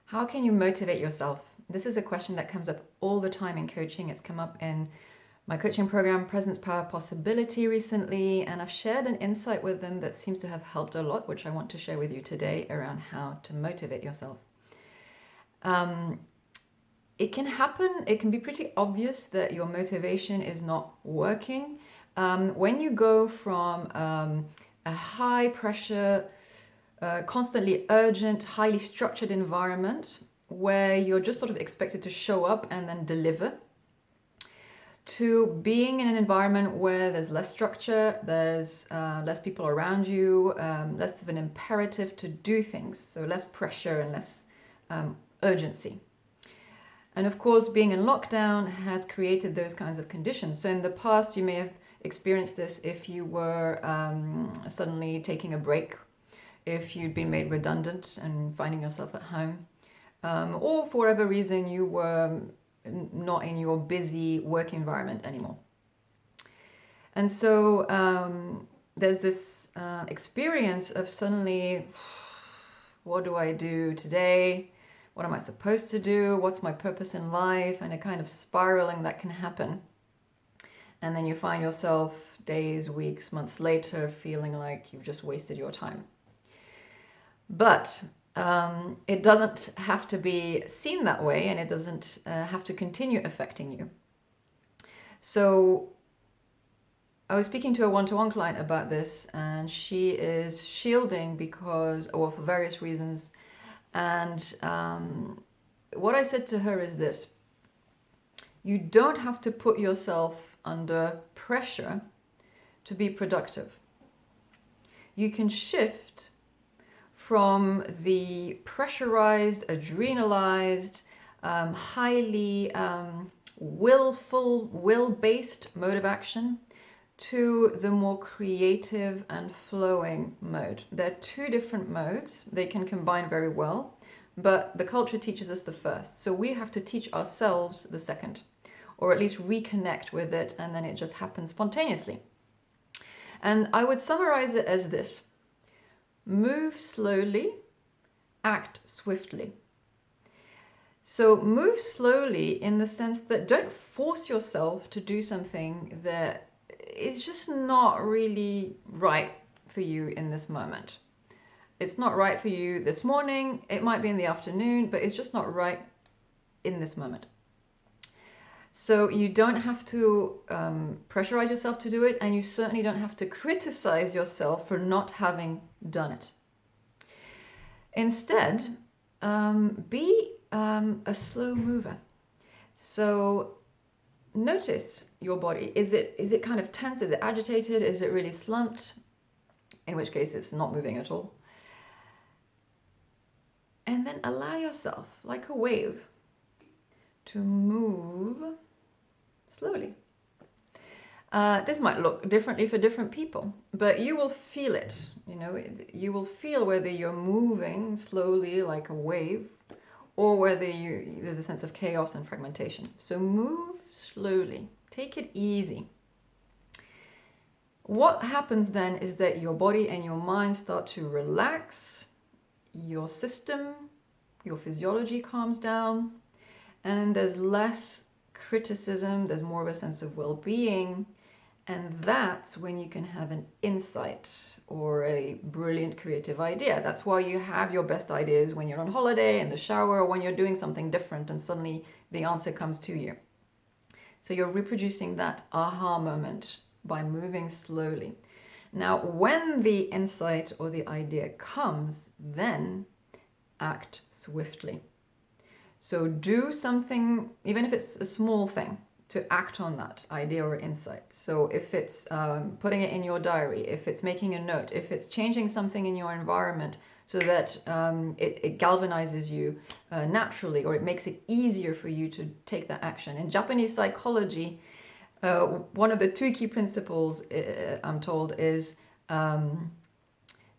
How can you motivate yourself? This is a question that comes up all the time in coaching. It's come up in my coaching program, Presence, Power, Possibility, recently, and I've shared an insight with them that seems to have helped a lot, which I want to share with you today around how to motivate yourself. It can happen, it can be pretty obvious that your motivation is not working. When you go from a high pressure, constantly urgent, highly structured environment where you're just sort of expected to show up and then deliver, to being in an environment where there's less structure, there's less people around you, less of an imperative to do things, so less pressure and less urgency. And of course, being in lockdown has created those kinds of conditions. So in the past, you may have experienced this if you were suddenly taking a break, if you'd been made redundant and finding yourself at home, or for whatever reason you were not in your busy work environment anymore. And so there's this experience of suddenly, what do I do today? What am I supposed to do? What's my purpose in life? And a kind of spiraling that can happen. And then you find yourself days, weeks, months later feeling like you've just wasted your time. But it doesn't have to be seen that way, and it doesn't have to continue affecting you. So I was speaking to a one-to-one client about this, and she is shielding because, or for various reasons. And what I said to her is this: you don't have to put yourself under pressure to be productive. You can shift from the pressurized, adrenalized, highly willful, will-based mode of action to the more creative and flowing mode. They're two different modes. They can combine very well, but the culture teaches us the first. So we have to teach ourselves the second, or at least reconnect with it, and then it just happens spontaneously. And I would summarize it as this: move slowly, act swiftly. So move slowly in the sense that don't force yourself to do something that is just not really right for you in this moment. It's not right for you this morning, it might be in the afternoon, but it's just not right in this moment. So you don't have to pressurize yourself to do it, and you certainly don't have to criticize yourself for not having done it. Instead, be a slow mover. So notice your body. Is it kind of tense? Is it agitated? Is it really slumped? In which case it's not moving at all. And then allow yourself, like a wave, to move slowly. This might look differently for different people, but you will feel it. You will feel whether you're moving slowly like a wave, or whether there's a sense of chaos and fragmentation. So move slowly, take it easy. What happens then is that your body and your mind start to relax, your system, your physiology calms down, and there's less criticism, there's more of a sense of well-being, and that's when you can have an insight or a brilliant creative idea. That's why you have your best ideas when you're on holiday, in the shower, or when you're doing something different and suddenly the answer comes to you. So you're reproducing that aha moment by moving slowly. Now, when the insight or the idea comes, then act swiftly. So do something, even if it's a small thing, to act on that idea or insight. So if it's putting it in your diary, if it's making a note, if it's changing something in your environment so that it galvanizes you naturally, or it makes it easier for you to take that action. In Japanese psychology, one of the two key principles, I'm told, is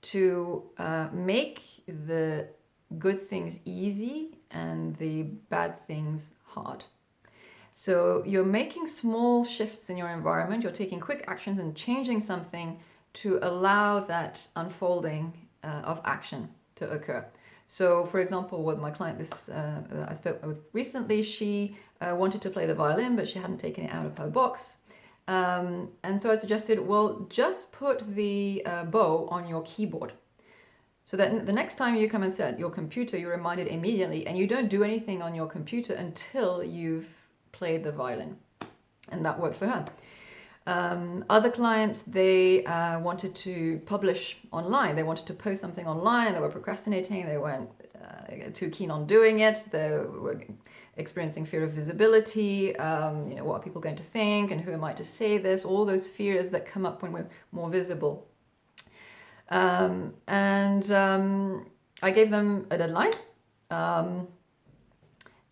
to make the good things easy and the bad things hard. So you're making small shifts in your environment, you're taking quick actions and changing something to allow that unfolding of action to occur. So, for example, with my client, I spoke with recently, she wanted to play the violin, but she hadn't taken it out of her box. And so I suggested, well, just put the bow on your keyboard. So that the next time you come and set your computer, you're reminded immediately, and you don't do anything on your computer until you've played the violin. And that worked for her. Other clients, they wanted to publish online. They wanted to post something online and they were procrastinating. They weren't too keen on doing it. They were experiencing fear of visibility. What are people going to think, and who am I to say this? All those fears that come up when we're more visible. I gave them a deadline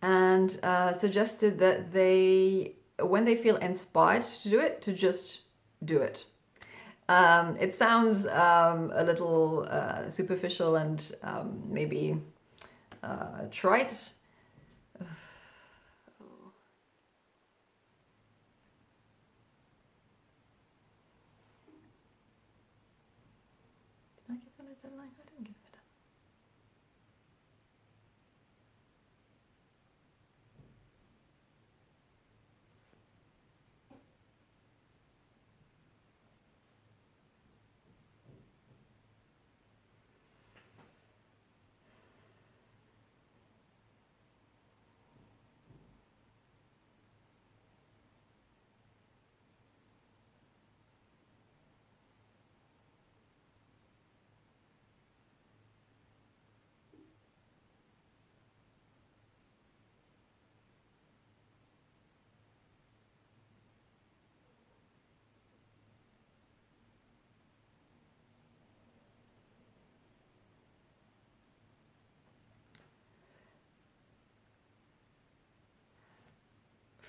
and suggested that when they feel inspired to do it, to just do it. It sounds a little superficial and maybe trite. Did I give them a deadline? I didn't give them a deadline.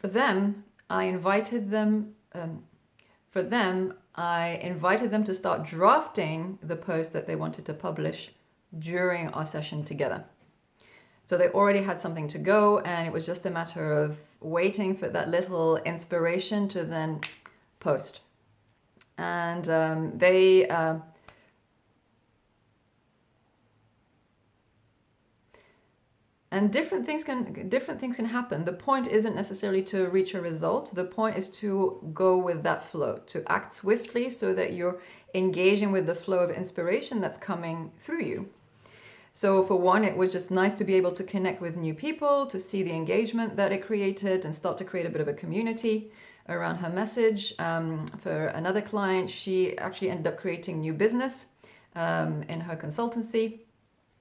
For them, I invited them to start drafting the post that they wanted to publish during our session together. So they already had something to go, and it was just a matter of waiting for that little inspiration to then post. And And different things can happen. The point isn't necessarily to reach a result. The point is to go with that flow, to act swiftly so that you're engaging with the flow of inspiration that's coming through you. So for one, it was just nice to be able to connect with new people, to see the engagement that it created and start to create a bit of a community around her message. For another client, she actually ended up creating new business in her consultancy.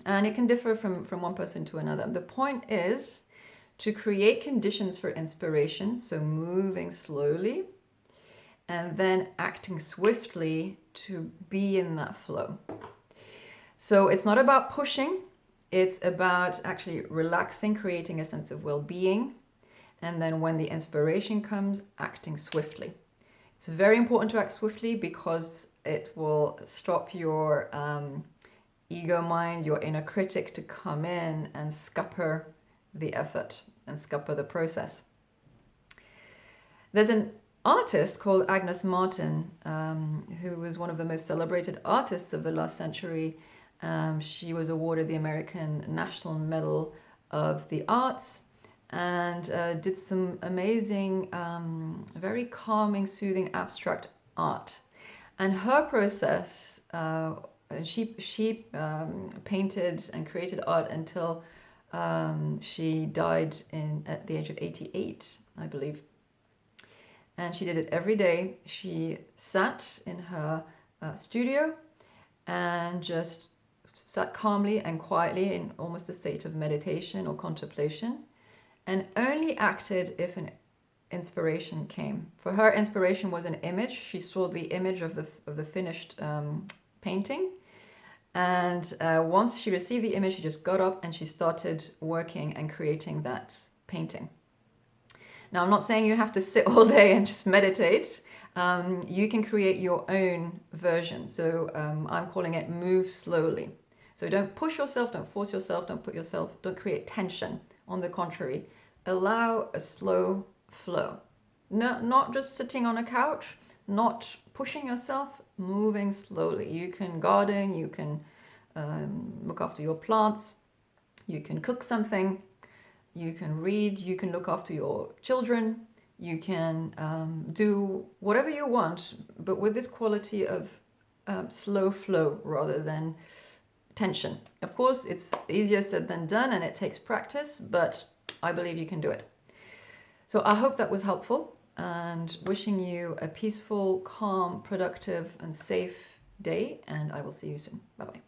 And it can differ from one person to another. The point is to create conditions for inspiration, so moving slowly, and then acting swiftly to be in that flow. So it's not about pushing, it's about actually relaxing, creating a sense of well-being, and then when the inspiration comes, acting swiftly. It's very important to act swiftly because it will stop your ego mind, your inner critic, to come in and scupper the effort and scupper the process. There's an artist called Agnes Martin, who was one of the most celebrated artists of the last century. She was awarded the American National Medal of the Arts and did some amazing, very calming, soothing, abstract art. And her process, she painted and created art until she died at the age of 88, I believe. And she did it every day. She sat in her studio and just sat calmly and quietly in almost a state of meditation or contemplation, and only acted if an inspiration came. For her, inspiration was an image. She saw the image of the finished painting. And once she received the image, she just got up and she started working and creating that painting. Now, I'm not saying you have to sit all day and just meditate. You can create your own version. So I'm calling it move slowly. So don't push yourself, don't force yourself, don't create tension. On the contrary, allow a slow flow. No, not just sitting on a couch, not pushing yourself, moving slowly. You can garden, you can look after your plants, You can cook something, you can read, you can look after your children, you can do whatever you want, but with this quality of slow flow rather than tension. Of course, it's easier said than done and it takes practice, but I believe you can do it. So I hope that was helpful, and wishing you a peaceful, calm, productive, and safe day, and I will see you soon. Bye-bye.